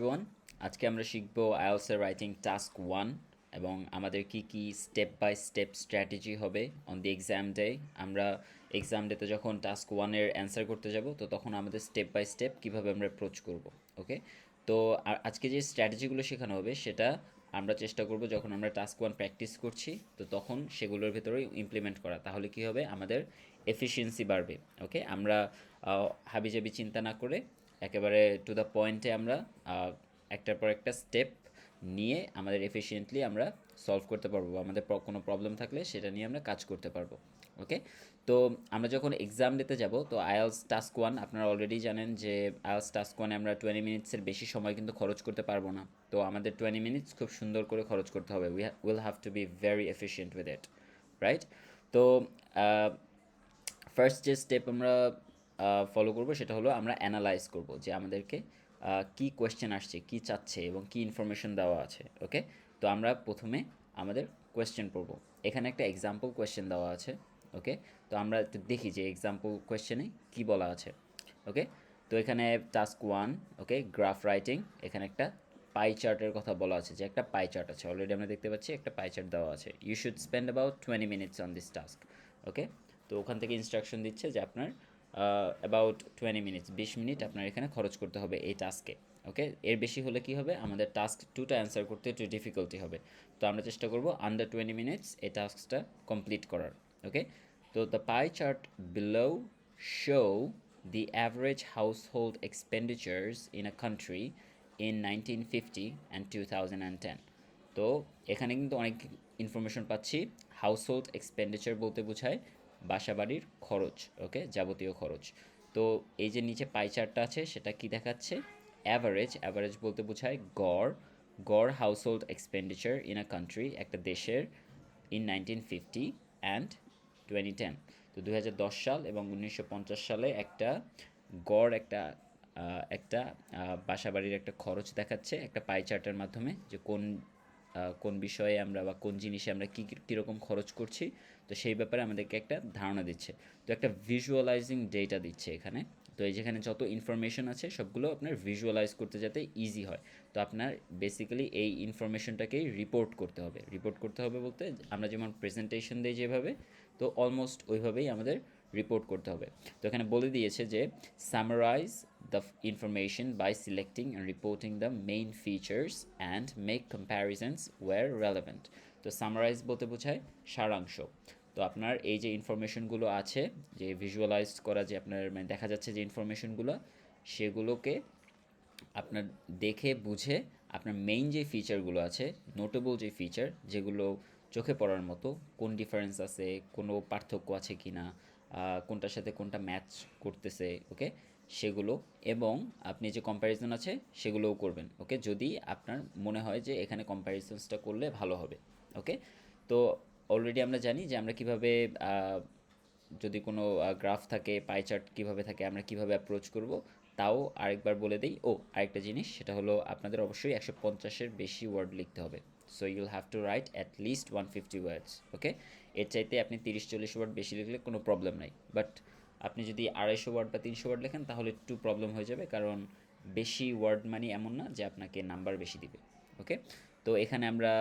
Everyone, আজকে আমরা শিখব আইএলটিএস এর রাইটিং টাস্ক 1 এবং আমাদের কি কি স্টেপ বাই স্টেপ স্ট্র্যাটেজি হবে অন দি এক্সাম ডে। আমরা এক্সাম ডেতে যখন টাস্ক 1 এর অ্যান্সার করতে যাব তো তখন আমাদের স্টেপ বাই স্টেপ কিভাবে আমরা অ্যাপ্রোচ করব। ওকে, তো আজকে যে স্ট্র্যাটেজিগুলো শেখানো হবে সেটা আমরা চেষ্টা করব যখন আমরা টাস্ক 1 প্র্যাকটিস করছি তো তখন সেগুলোর ভেতরেই ইমপ্লিমেন্ট করা। তাহলে কি হবে, আমাদের এফিসিয়েন্সি বাড়বে। ওকে, আমরা হাবিজাবি চিন্তা না করে একেবারে টু দ্য পয়েন্টে আমরা একটার পর একটা স্টেপ নিয়ে আমাদের এফিশিয়েন্টলি আমরা সলভ করতে পারবো, বা আমাদের কোনো প্রবলেম থাকলে সেটা নিয়ে আমরা কাজ করতে পারবো। ওকে, তো আমরা যখন এক্সাম দিতে যাব তো আইএলটিএস টাস্ক 1 আপনারা অলরেডি জানেন যে আইএলটিএস টাস্ক 1 আমরা 20 মিনিটসের বেশি সময় কিন্তু খরচ করতে পারবো না। তো আমাদের 20 মিনিটস খুব সুন্দর করে খরচ করতে হবে। Will have to be very efficient with it, right? তো ফার্স্ট যে স্টেপ আমরা ফলো করব সেটা হলো আমরা অ্যানালাইজ করব যে আমাদেরকে কি কোয়েশ্চেন আসছে, কি চাচ্ছে এবং কি ইনফরমেশন দেওয়া আছে। ওকে, তো আমরা প্রথমে আমাদের কোয়েশ্চেন পড়ব। এখানে একটা এক্সাম্পল কোয়েশ্চেন দেওয়া আছে। ওকে, তো আমরা একটু দেখি যে এক্সাম্পল কোয়েশ্চেনে কি বলা আছে। ওকে, তো এখানে টাস্ক 1, ওকে, গ্রাফ রাইটিং। এখানে একটা পাই চার্টের কথা বলা আছে, যে একটা পাই চার্ট আছে, অলরেডি আমরা দেখতে পাচ্ছি একটা পাই চার্ট দেওয়া আছে। You should spend about 20 minutes on this task. Okay, তো ওখান থেকে ইনস্ট্রাকশন দিচ্ছে যে আপনার অ্যাবাউট 20 মিনিটস, 20 মিনিট আপনার এখানে খরচ করতে হবে এই টাস্কে। ওকে, এর বেশি হলে কি হবে, আমাদের টাস্ক 2টা অ্যান্সার করতে একটু ডিফিকাল্টি হবে। তো আমরা চেষ্টা করব আন্ডার 20 মিনিটস এই টাস্কটা কমপ্লিট করার। ওকে, তো the pie chart below show the average household expenditures in a country in 1950 and 2010. তো এখানে কিন্তু অনেক ইনফরমেশন পাচ্ছি। হাউসহোল্ড এক্সপেন্ডিচার বলতে বোঝায় বাসাবাড়ির খরচ, ওকে, যাবতীয় খরচ। তো এই যে নিচে পাই চার্টটা আছে সেটা কি দেখাচ্ছে, অ্যাভারেজ। অ্যাভারেজ বলতে বোঝায় গড়। গড় household expenditure in a country, একটা দেশের, ইন 1950 অ্যান্ড 2010। তো 2010 সাল এবং 1950 সালে একটা গড় একটা বাসাবাড়ির একটা খরচ দেখাচ্ছে একটা পাই চার্টের মাধ্যমে, যে কোন বিষয়ে আমরা বা কোন জিনিসে আমরা কীরকম খরচ করছি। তো সেই ব্যাপারে আমাদেরকে একটা ধারণা দিচ্ছে। তো একটা ভিজুয়ালাইজিং ডেটা দিচ্ছে এখানে। তো এই যেখানে যত ইনফরমেশন আছে সবগুলো আপনার ভিজুয়ালাইজ করতে যাতে ইজি হয়। তো আপনার বেসিক্যালি এই ইনফরমেশনটাকেই রিপোর্ট করতে হবে। রিপোর্ট করতে হবে বলতে আমরা যেমন প্রেজেন্টেশন দিই যেভাবে, তো অলমোস্ট ওইভাবেই আমাদের রিপোর্ট করতে হবে। তো এখানে বলে দিয়েছে যে summarise the information by selecting and reporting the main features and make comparisons where relevant. তো সামারাইজ বলতে বোঝায় সারাংশ। তো আপনার এই যে ইনফরমেশনগুলো আছে, যে ভিজুয়ালাইজ করা, যে আপনার মানে দেখা যাচ্ছে যে ইনফরমেশনগুলো, সেগুলোকে আপনার দেখে বুঝে আপনার মেইন যে ফিচারগুলো আছে, নোটেবল যে ফিচার, যেগুলো চোখে পড়ার মতো, কোন ডিফারেন্স আছে, কোনো পার্থক্য আছে কি না, কোনটার সাথে কোনটা ম্যাচ করতেছে, ওকে, সেগুলো। এবং আপনি যে কম্প্যারিজন আছে সেগুলোও করবেন। ওকে, যদি আপনার মনে হয় যে এখানে কম্প্যারিজনসটা করলে ভালো হবে। ওকে, তো অলরেডি আমরা জানি যে আমরা কিভাবে যদি কোনো গ্রাফ থাকে, পাই চার্ট কীভাবে থাকে, আমরা কিভাবে অ্যাপ্রোচ করব, তাও আরেকবার বলে দিই। আরেকটা জিনিস, সেটা হলো আপনাদের অবশ্যই 150-এর বেশি ওয়ার্ড লিখতে হবে। So you'll have to right at least 150 ওয়ার্ডস। ওকে, এর চাইতে আপনি 30-40 ওয়ার্ড বেশি লিখলে কোনো প্রবলেম নাই, বাট আপনি যদি 250 ওয়ার্ড বা 300 ওয়ার্ড লেখেন তাহলে একটু প্রবলেম হয়ে যাবে, কারণ বেশি ওয়ার্ড মানে এমন না যে আপনাকে নাম্বার বেশি দিবে। ওকে, তো এখানে আমরা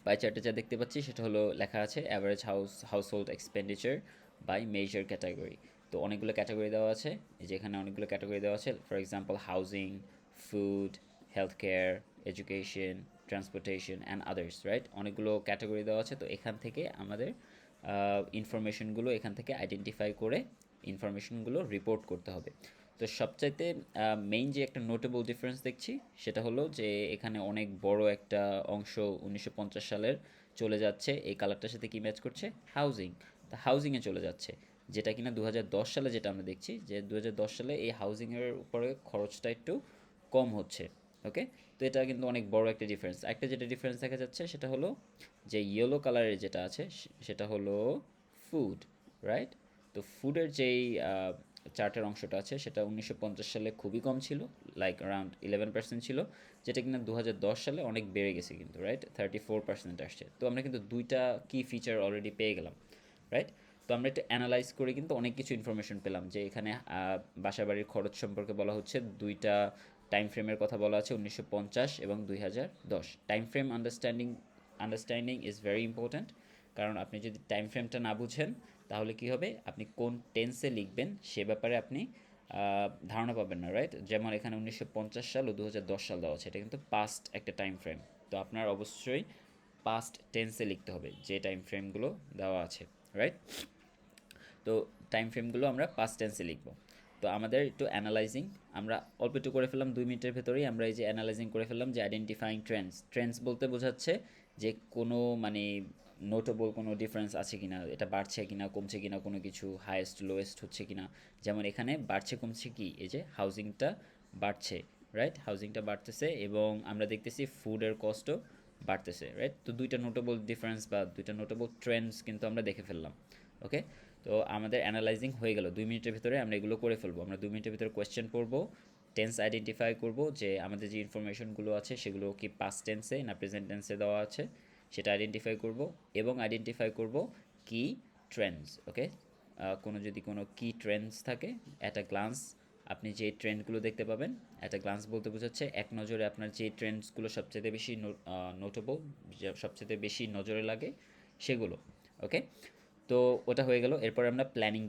পাই চার্টে যা দেখতে পাচ্ছি সেটা হলো লেখা আছে average household expenditure by major category. তো অনেকগুলো ক্যাটাগরি দেওয়া আছে, এই যে এখানে অনেকগুলো ক্যাটাগরি দেওয়া আছে। For example housing, food, health care, education, transportation and others, right? অনেকগুলো ক্যাটাগরি দেওয়া আছে। তো এখান থেকে আমাদের ইনফরমেশনগুলো এখান থেকে আইডেন্টিফাই করে ইনফরমেশনগুলো রিপোর্ট করতে হবে। তো সবচাইতে মেইন যে একটা নোটেবল ডিফারেন্স দেখছি সেটা হলো যে এখানে অনেক বড় একটা অংশ 1950 সালের চলে যাচ্ছে। এই কালারটার সাথে কি ম্যাচ করছে, হাউজিং। তা হাউজিংয়ে চলে যাচ্ছে, যেটা কিনা 2010 সালে যেটা আমরা দেখছি যে 2010 সালে এই হাউজিংয়ের উপরে খরচটা একটু কম হচ্ছে। ওকে, তো এটা কিন্তু অনেক বড় একটা ডিফারেন্স। একটা যেটা ডিফারেন্স দেখা যাচ্ছে সেটা হলো যে ইয়েলো কালারের যেটা আছে সেটা হলো ফুড, রাইট? তো ফুডের যেই চার্টের অংশটা আছে সেটা 1950 সালে খুবই কম ছিল, লাইক অ্যারাউন্ড 11% ছিল, যেটা কিনা 2010 সালে অনেক বেড়ে গেছে কিন্তু, রাইট? 34% আসছে। তো আমরা কিন্তু দুইটা কি ফিচার অলরেডি পেয়ে গেলাম, রাইট? তো আমরা একটু অ্যানালাইজ করে কিন্তু অনেক কিছু ইনফরমেশন পেলাম, যে এখানে বাসাবাড়ির খরচ সম্পর্কে বলা হচ্ছে দুইটা টাইম ফ্রেমের কথা বলা আছে 1950 এবং 2010। Time frame understanding is very important, কারণ আপনি যদি টাইম ফ্রেমটা না বুঝেন তাহলে কি হবে, আপনি কোন টেন্সে লিখবেন সে ব্যাপারে আপনি ধারণা পাবেন না, রাইট? যেমন এখানে 1950 সাল ও 2010 সাল দেওয়া আছে, এটা কিন্তু পাস্ট একটা টাইম ফ্রেম। তো আপনার অবশ্যই পাস্ট টেন্সে লিখতে হবে যে টাইম ফ্রেমগুলো দেওয়া আছে, রাইট? তো টাইম ফ্রেমগুলো আমরা পাস্ট টেন্সে লিখব। তো আমাদের একটু অ্যানালাইজিং আমরা অল্প একটু করে ফেললাম, 2 মিনিটের ভেতরেই আমরা এই যে অ্যানালাইজিং করে ফেললাম যে আইডেন্টিফাইং ট্রেন্ডস বলতে বোঝাচ্ছে যে কোনো মানে নোটেবল কোনো ডিফারেন্স আছে কিনা, এটা বাড়ছে কিনা কমছে কিনা, কোনো কিছু হাইয়েস্ট লোয়েস্ট হচ্ছে কিনা। যেমন এখানে বাড়ছে কমছে কি, এই যে হাউজিংটা বাড়ছে, রাইট? হাউজিংটা বাড়তেছে এবং আমরা দেখতেছি ফুডের কস্টও বাড়তেছে, রাইট? তো দুইটা নোটেবল ডিফারেন্স বা দুইটা নোটেবল ট্রেন্ডস কিন্তু আমরা দেখে ফেললাম। ওকে, তো আমাদের অ্যানালাইজিং হয়ে গেল, 2 মিনিটের ভিতরে আমরা এগুলো করে ফেলবো। আমরা 2 মিনিটের ভিতরে কোয়েশ্চেন পড়ব, টেন্স আইডেন্টিফাই করব যে আমাদের যে ইনফরমেশনগুলো আছে সেগুলো কি পাস্ট টেন্সে না প্রেজেন্ট টেন্সে দেওয়া আছে সেটা আইডেন্টিফাই করব, এবং আইডেন্টিফাই করব কি ট্রেন্ডস। ওকে, যদি কোনো কি ট্রেন্ডস থাকে অ্যাট আ গ্লান্স আপনি যে ট্রেন্ডগুলো দেখতে পাবেন, অ্যাট আ গ্লান্স বলতে বোঝাচ্ছে এক নজরে আপনার যে ট্রেন্ডসগুলো সবচেয়ে বেশি নোটেবল, সবচেয়ে বেশি নজরে লাগে সেগুলো। ওকে, তো ওটা হয়ে গেল। এরপর আমরা প্ল্যানিং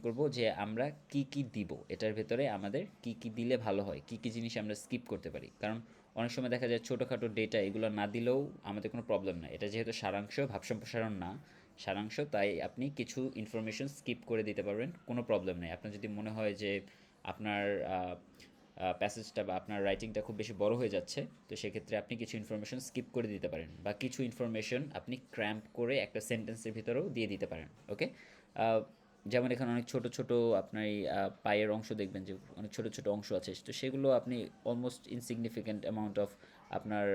করব যে আমরা কি কি দিব, এটার ভেতরে আমাদের কি কি দিলে ভালো হয়, কি কি জিনিস আমরা স্কিপ করতে পারি। কারণ অনেক সময় দেখা যায় ছোটোখাটো ডেটা এগুলো না দিলেও আমাদের কোনো প্রবলেম নাই, এটা যেহেতু সারাংশ ভাব সম্প্রসারণ না, সারাংশ, তাই আপনি কিছু ইনফরমেশন স্কিপ করে দিতে পারবেন, কোনো প্রবলেম নেই। আপনার যদি মনে হয় যে আপনার প্যাসেজটা বা আপনার রাইটিংটা খুব বেশি বড় হয়ে যাচ্ছে, তো সেক্ষেত্রে আপনি কিছু ইনফরমেশন স্কিপ করে দিতে পারেন, বা কিছু ইনফরমেশন আপনি ক্র্যাম্প করে একটা সেন্টেন্সের ভিতরেও দিয়ে দিতে পারেন। ওকে, যেমন এখানে অনেক ছোট ছোট আপনার এই পায়ের অংশ দেখবেন যে অনেক ছোট ছোট অংশ আছে, তো সেগুলো আপনি অলমোস্ট ইনসিগনিফিক্যান্ট অ্যামাউন্ট অফ আপনার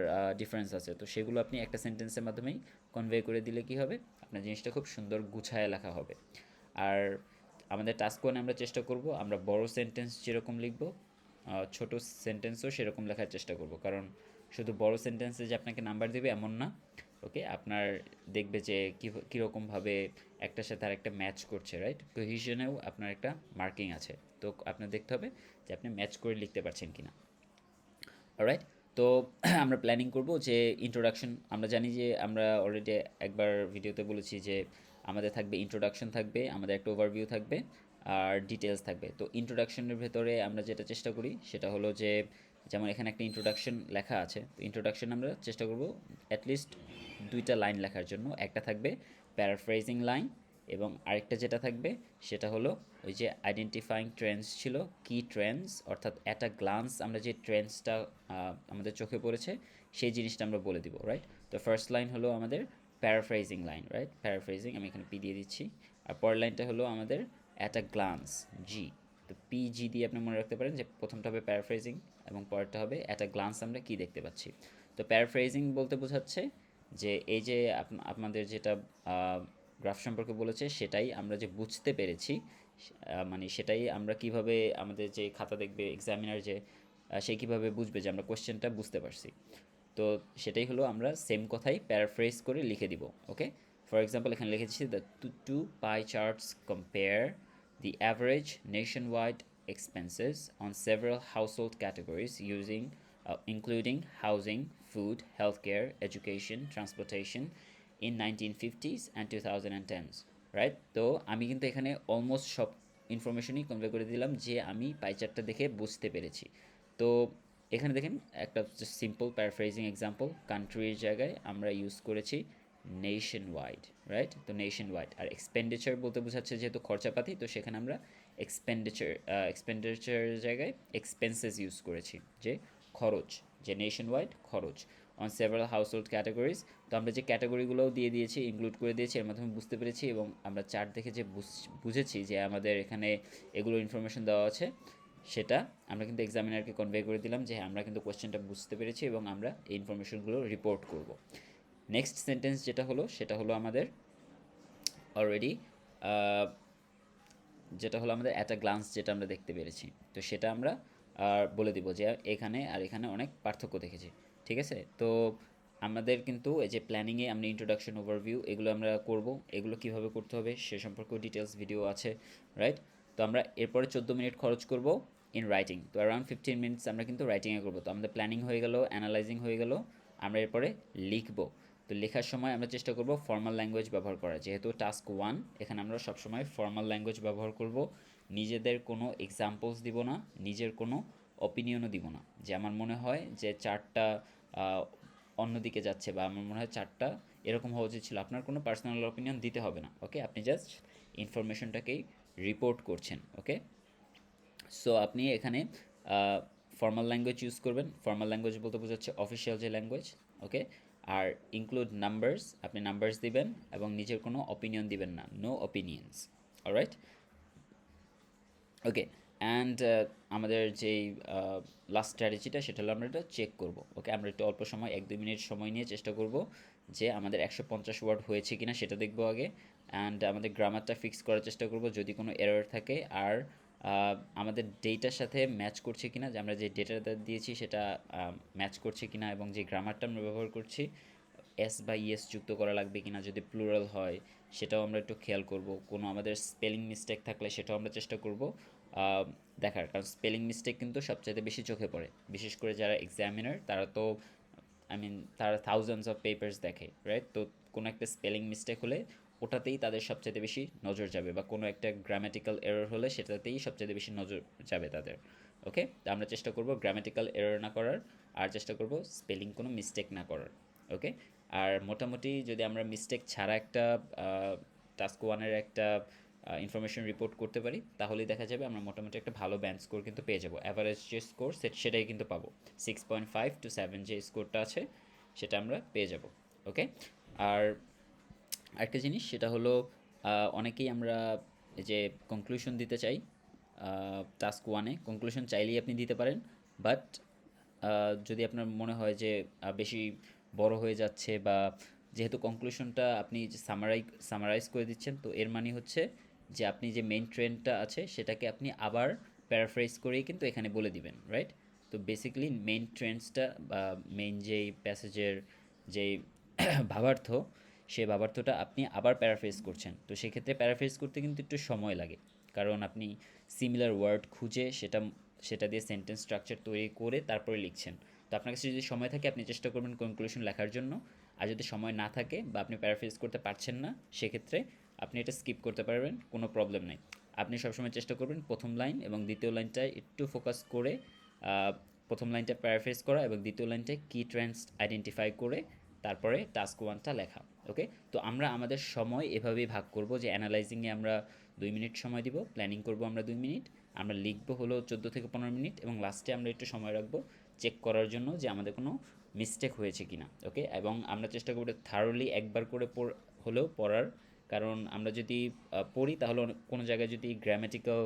ডিফারেন্স আছে, তো সেগুলো আপনি একটা সেন্টেন্সের মাধ্যমেই কনভে করে দিলে কি হবে, আপনার জিনিসটা খুব সুন্দর গুছায় লেখা হবে। আর আমাদের টাস্ক ওয়ানে আমরা চেষ্টা করব আমরা বড় সেন্টেন্স যেরকম লিখব ছোট সেন্টেন্সও সেরকম লেখার চেষ্টা করব, কারণ শুধু বড় সেন্টেন্সে যে আপনাকে নাম্বার দেবে এমন না। ওকে, আপনার দেখবে যে কীরকমভাবে একটার সাথে আরেকটা ম্যাচ করছে, রাইট? কোহিশনেও আপনার একটা মার্কিং আছে, তো আপনার দেখতে হবে যে আপনি ম্যাচ করে লিখতে পারছেন কিনা। অলরাইট, তো আমরা প্ল্যানিং করব যে ইন্ট্রোডাকশন, আমরা জানি যে আমরা অলরেডি একবার ভিডিওতে বলেছি যে আমাদের থাকবে ইন্ট্রোডাকশন, থাকবে আমাদের একটা ওভারভিউ থাকবে, আর ডিটেলস থাকবে। তো ইন্ট্রোডাকশনের ভেতরে আমরা যেটা চেষ্টা করি সেটা হলো যে যেমন এখানে একটা ইন্ট্রোডাকশন লেখা আছে, তো ইন্ট্রোডাকশন আমরা চেষ্টা করব অ্যাটলিস্ট 2টা লাইন লেখার জন্য। একটা থাকবে প্যারাফ্রেজিং লাইন, এবং আরেকটা যেটা থাকবে সেটা হলো ওই যে আইডেন্টিফাইং ট্রেন্ডস ছিল, কি ট্রেন্ডস, অর্থাৎ অ্যাট আ গ্লান্স আমরা যে ট্রেন্ডসটা আমাদের চোখে পড়েছে সেই জিনিসটা আমরা বলে দিব, রাইট? তো ফার্স্ট লাইন হলো আমাদের প্যারাফ্রেজিং লাইন, রাইট? প্যারাফ্রেজিং আমি এখানে পি দিয়ে দিচ্ছি, আর পরের লাইনটা হলো আমাদের অ্যাট আ গ্লান্স, জি। তো পি জি দিয়ে আপনি মনে রাখতে পারেন যে প্রথমটা হবে প্যারাফ্রেজিং এবং পরেরটা হবে অ্যাট আ গ্লান্স আমরা কি দেখতে পাচ্ছি। তো প্যারাফ্রেজিং বলতে বোঝাচ্ছে যে এই যে আপনাদের যেটা গ্রাফ সম্পর্কে বলেছে সেটাই আমরা যে বুঝতে পেরেছি, মানে সেটাই আমরা কিভাবে আমাদের যে খাতা দেখবে এক্সামিনার, যে সে কীভাবে বুঝবে যে আমরা কোয়েশ্চেনটা বুঝতে পারছি। তো সেটাই হলো আমরা সেম কথাই প্যারাফ্রেজ করে লিখে দিব। ওকে, ফর এক্সাম্পল এখানে লিখেছি the two pie charts compare the average nationwide expenses on several household categories using including housing, food, healthcare, education, transportation in 1950s and 2010s, right? তো আমি কিন্তু এখানে অলমোস্ট সব ইনফরমেশনই কনভে করে দিলাম যে আমি পাইচারটা দেখে বুঝতে পেরেছি। তো এখানে দেখেন একটা সিম্পল প্যারাফ্রেজিং এক্সাম্পল, কান্ট্রির জায়গায় আমরা ইউজ করেছি নেশন ওয়াইড, রাইট? তো নেশন ওয়াইড, আর এক্সপেন্ডিচার বলতে বোঝাচ্ছে যেহেতু খরচাপাতি, তো সেখানে আমরা এক্সপেন্ডিচারের জায়গায় এক্সপেন্সেস ইউজ করেছি, যে খরচ, যে নেশন ওয়াইড খরচ on several house hold categories. তো আমরা যে ক্যাটাগরিগুলোও দিয়ে দিয়েছি, ইনক্লুড করে দিয়েছি, এর মাধ্যমে বুঝতে পেরেছি, এবং আমরা চার্ট দেখে যে বুঝেছি যে আমাদের এখানে এগুলো ইনফরমেশন দেওয়া আছে, সেটা আমরা কিন্তু এক্সামিনারকে কনভে করে দিলাম যে আমরা কিন্তু কোয়েশ্চেনটা বুঝতে পেরেছি এবং আমরা এই ইনফরমেশনগুলো রিপোর্ট করব। নেক্সট সেন্টেন্স যেটা হলো সেটা হলো আমাদের অলরেডি যেটা হলো আমাদের অ্যাট আ গ্লান্স, যেটা আমরা দেখতে পেরেছি, তো সেটা আমরা বলে দিব যে এখানে আর এখানে অনেক পার্থক্য দেখেছি। ঠিক আছে, তো আমাদের কিন্তু এই যে প্ল্যানিংয়ে আমরা ইন্ট্রোডাকশন, ওভারভিউ এগুলো আমরা করব, এগুলো কিভাবে করতে হবে সে সম্পর্কেও ডিটেলস ভিডিও আছে, রাইট? তো আমরা এরপরে 14 মিনিট খরচ করব ইন রাইটিং। তো অ্যারাউন্ড 15 মিনিটস আমরা কিন্তু রাইটিংয়ে করবো। তো আমাদের প্ল্যানিং হয়ে গেল, অ্যানালাইজিং হয়ে গেল, আমরা এরপরে লিখবো। তো লেখার সময় আমরা চেষ্টা করব ফর্মাল ল্যাঙ্গুয়েজ ব্যবহার করা, যেহেতু টাস্ক 1 এখানে আমরা সবসময় ফর্মাল ল্যাঙ্গুয়েজ ব্যবহার করব। নিজেদের কোনো এক্সাম্পলস দিব না, নিজের কোনো অপিনিয়নও দিব না, যে আমার মনে হয় যে চারটা অন্যদিকে যাচ্ছে, বা আমার মনে হয় চারটা এরকম হওয়া উচিত ছিল। আপনার কোনো পার্সোনাল অপিনিয়ন দিতে হবে না, ওকে? আপনি জাস্ট ইনফরমেশনটাকেই রিপোর্ট করছেন, ওকে? সো আপনি এখানে ফর্মাল ল্যাঙ্গুয়েজ ইউজ করবেন। ফর্মাল ল্যাঙ্গুয়েজ বলতে বোঝাচ্ছে অফিসিয়াল যে ল্যাঙ্গুয়েজ, ওকে? আর ইনক্লুড নাম্বারস, আপনি নাম্বারস দিবেন এবং নিজের কোনো অপিনিয়ন দিবেন না, no opinions, alright? Okay. And আমাদের যেই লাস্ট স্ট্র্যাটেজিটা, সেটা হলো আমরা এটা চেক করব, ওকে? আমরা একটু অল্প সময় 1-2 মিনিট সময় নিয়ে চেষ্টা করব যে আমাদের 150 ওয়ার্ড হয়েছে কিনা সেটা দেখব আগে। অ্যান্ড আমাদের গ্রামারটা ফিক্স করার চেষ্টা করব যদি কোনো এরর থাকে। আর আমাদের ডেটার সাথে ম্যাচ করছে কিনা, যে আমরা যে ডেটাটা দিয়েছি সেটা ম্যাচ করছে কিনা, এবং যে গ্রামারটা আমরা ব্যবহার করছি এস বা ইএস যুক্ত করা লাগবে কিনা, যদি প্লুরাল হয় সেটাও আমরা একটু খেয়াল করব। কোনো আমাদের স্পেলিং মিস্টেক থাকলে সেটাও আমরা চেষ্টা করব দেখার, কারণ স্পেলিং মিস্টেক কিন্তু সবচাইতে বেশি চোখে পড়ে, বিশেষ করে যারা এক্সামিনার, তারা তো তারা থাউজেন্ডস অফ পেপার্স দেখে, রাইট? তো কোনো একটা স্পেলিং মিস্টেক হলে ওটাতেই তাদের সবচেয়ে বেশি নজর যাবে, বা কোনো একটা গ্রামাটিক্যাল এরর হলে সেটাতেই সবচেয়ে বেশি নজর যাবে তাদের, ওকে? তো আমরা চেষ্টা করব গ্রামাটিক্যাল এরর না করার, আর চেষ্টা করব স্পেলিং কোনো মিস্টেক না করার, ওকে? আর মোটামুটি যদি আমরা মিস্টেক ছাড়া একটা টাস্ক 1-এর একটা ইনফরমেশন রিপোর্ট করতে পারি, তাহলেই দেখা যাবে আমরা মোটামুটি একটা ভালো ব্যান্ড স্কোর কিন্তু পেয়ে যাবো। অ্যাভারেজ যে স্কোর সেটাই কিন্তু পাবো, 6.5 to 7 যে স্কোরটা আছে সেটা আমরা পেয়ে যাব, ওকে? আর আরেকটা জিনিস, সেটা হলো অনেকেই আমরা এই যে কনক্লুশন দিতে চাই টাস্ক 1-এ। কনক্লুশন চাইলেই আপনি দিতে পারেন, বাট যদি আপনার মনে হয় যে বেশি বড় হয়ে যাচ্ছে, বা যেহেতু কনক্লুশনটা আপনি যে সামারাইজ করে দিচ্ছেন, তো এর মানে হচ্ছে যে আপনি যে মেইন ট্রেন্ডটা আছে সেটাকে আপনি আবার প্যারাফ্রেজ করেই কিন্তু এখানে বলে দিবেন, রাইট? তো বেসিক্যালি মেইন ট্রেন্ডসটা বা মেইন যেই প্যাসেজের যেই ভাবার্থ, সেই ভাবার্থটা আপনি আবার প্যারাফ্রেজ করছেন। তো সেক্ষেত্রে প্যারাফ্রেজ করতে কিন্তু একটু সময় লাগে, কারণ আপনি সিমিলার ওয়ার্ড খুঁজে সেটা সেটা দিয়ে সেন্টেন্স স্ট্রাকচার তৈরি করে তারপরে লিখছেন। তো আপনার কাছে যদি সময় থাকে আপনি চেষ্টা করবেন কনক্লুশন লেখার জন্য। আর যদি সময় না থাকে বা আপনি প্যারাফ্রেজ করতে পারছেন না, সেক্ষেত্রে আপনি এটা স্কিপ করতে পারবেন, কোনো প্রবলেম নাই। আপনি সবসময় চেষ্টা করবেন প্রথম লাইন এবং দ্বিতীয় লাইনটায় একটু ফোকাস করে প্রথম লাইনটা প্যারাফ্রেজ করা, এবং দ্বিতীয় লাইনটায় কি ট্রেন্ডস আইডেন্টিফাই করে তারপরে টাস্ক 1টা লেখা, ওকে? তো আমরা আমাদের সময় এভাবেই ভাগ করব, যে অ্যানালাইজিংয়ে আমরা 2 মিনিট সময় দিব, প্ল্যানিং করব আমরা 2 মিনিট, আমরা লিখবো হলো 14 থেকে 15 মিনিট, এবং লাস্টে আমরা একটু সময় রাখবো চেক করার জন্য যে আমাদের কোনো মিস্টেক হয়েছে কিনা, ওকে? এবং আমরা চেষ্টা করবো থারোলি একবার করে হলেও পড়ার, কারণ আমরা যদি পড়ি তাহলে কোনো জায়গায় যদি গ্রামাটিক্যাল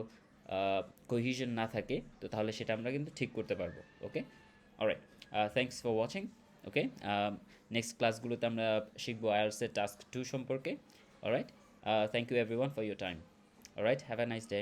কোহিশন না থাকে, তো তাহলে সেটা আমরা কিন্তু ঠিক করতে পারবো, okay? Alright, thanks for watching, okay? Next ক্লাসগুলোতে আমরা শিখবো আইএলটিএস টাস্ক 2 সম্পর্কে, alright? Thank you everyone for your time, alright? Have a nice day.